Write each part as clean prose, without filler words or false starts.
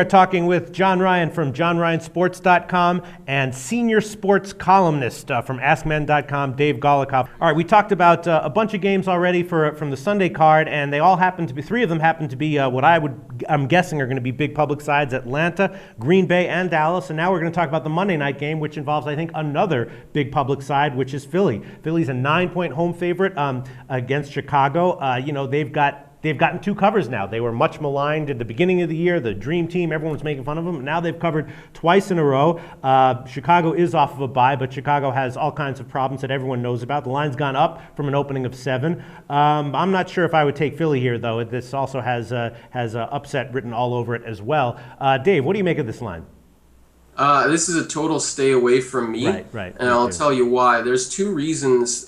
We're talking with John Ryan from johnryansports.com and senior sports columnist from askmen.com, Dave Golikoff. All right, we talked about a bunch of games already from the Sunday card, and they all happen to be, three of them happen to be what I'm guessing are going to be big public sides: Atlanta, Green Bay, and Dallas. And now we're going to talk about the Monday night game, which involves, I think, another big public side, which is Philly. Philly's a 9-point home favorite against Chicago. They've gotten two covers now. They were much maligned at the beginning of the year, the dream team. Everyone was making fun of them. Now they've covered twice in a row. Chicago is off of a bye, but Chicago has all kinds of problems that everyone knows about. The line's gone up from an opening of 7. I'm not sure if I would take Philly here, though. This also has upset written all over it as well. Dave, what do you make of this line? This is a total stay away from me. Right. And I'll tell you why. There's two things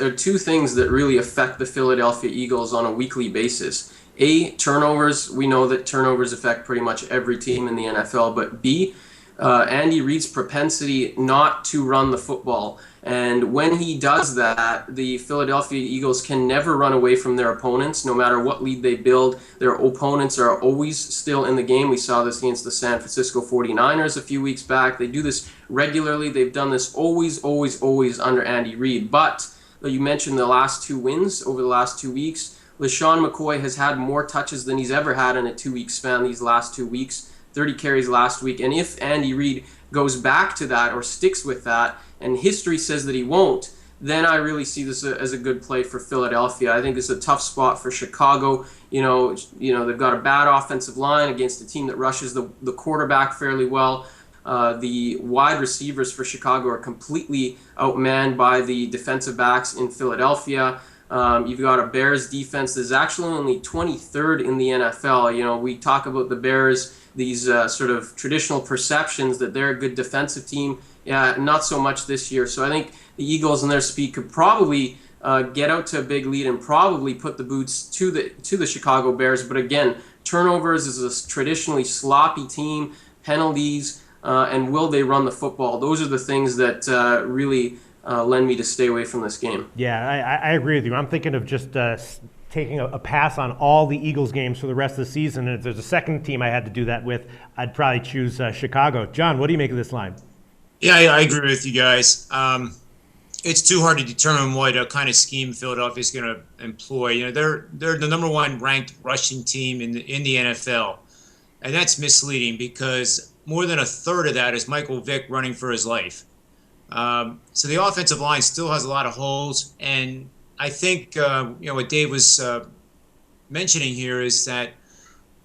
that really affect the Philadelphia Eagles on a weekly basis. A, turnovers. We know that turnovers affect pretty much every team in the NFL. But B, Andy Reid's propensity not to run the football. And when he does that, the Philadelphia Eagles can never run away from their opponents. No matter what lead they build, their opponents are always still in the game. We saw this against the San Francisco 49ers a few weeks back. They do this regularly. They've done this always under Andy Reid. But you mentioned the last 2 wins over the last 2 weeks. LaShawn McCoy has had more touches than he's ever had in a 2-week span these last 2 weeks, 30 carries last week. And if Andy Reid goes back to that or sticks with that, and history says that he won't, then I really see this as a good play for Philadelphia. I think it's a tough spot for Chicago. You know, they've got a bad offensive line against a team that rushes the quarterback fairly well. The wide receivers for Chicago are completely outmanned by the defensive backs in Philadelphia. You've got a Bears defense that's actually only 23rd in the NFL. You know, we talk about the Bears, these sort of traditional perceptions that they're a good defensive team. Yeah, not so much this year. So I think the Eagles and their speed could probably get out to a big lead and probably put the boots to the Chicago Bears. But again, turnovers is a traditionally sloppy team, penalties, and will they run the football? Those are the things that really lend me to stay away from this game. Yeah, I agree with you. I'm thinking of just taking a pass on all the Eagles games for the rest of the season. And if there's a second team I had to do that with, I'd probably choose Chicago. John, what do you make of this line? Yeah, I agree with you guys. It's too hard to determine what kind of scheme Philadelphia is going to employ. You know, they're the number 1 ranked rushing team in the NFL, and that's misleading because more than a third of that is Michael Vick running for his life. So the offensive line still has a lot of holes, and I think what Dave was mentioning here is that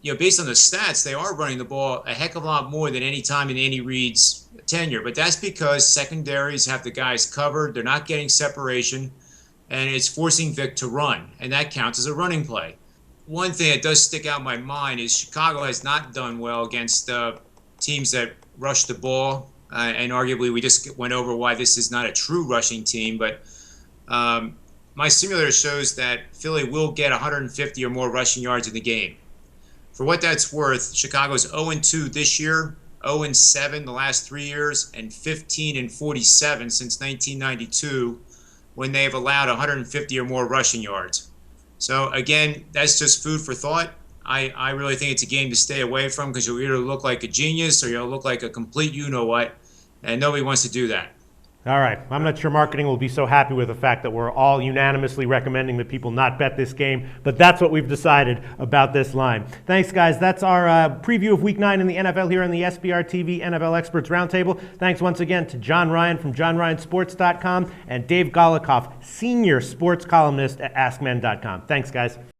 based on the stats, they are running the ball a heck of a lot more than any time in Andy Reid's tenure. But that's because secondaries have the guys covered. They're not getting separation, and it's forcing Vick to run, and that counts as a running play. One thing that does stick out in my mind is Chicago has not done well against teams that rush the ball. And arguably, we just went over why this is not a true rushing team. But my simulator shows that Philly will get 150 or more rushing yards in the game. For what that's worth, Chicago's 0-2 this year, 0-7 the last 3 years, and 15-47 since 1992 when they've allowed 150 or more rushing yards. So, again, that's just food for thought. I really think it's a game to stay away from because you'll either look like a genius or you'll look like a complete you-know-what, and nobody wants to do that. All right. I'm not sure marketing will be so happy with the fact that we're all unanimously recommending that people not bet this game, but that's what we've decided about this line. Thanks, guys. That's our preview of Week 9 in the NFL here on the SBR TV NFL Experts Roundtable. Thanks once again to John Ryan from johnryansports.com and Dave Golikoff, senior sports columnist at askmen.com. Thanks, guys.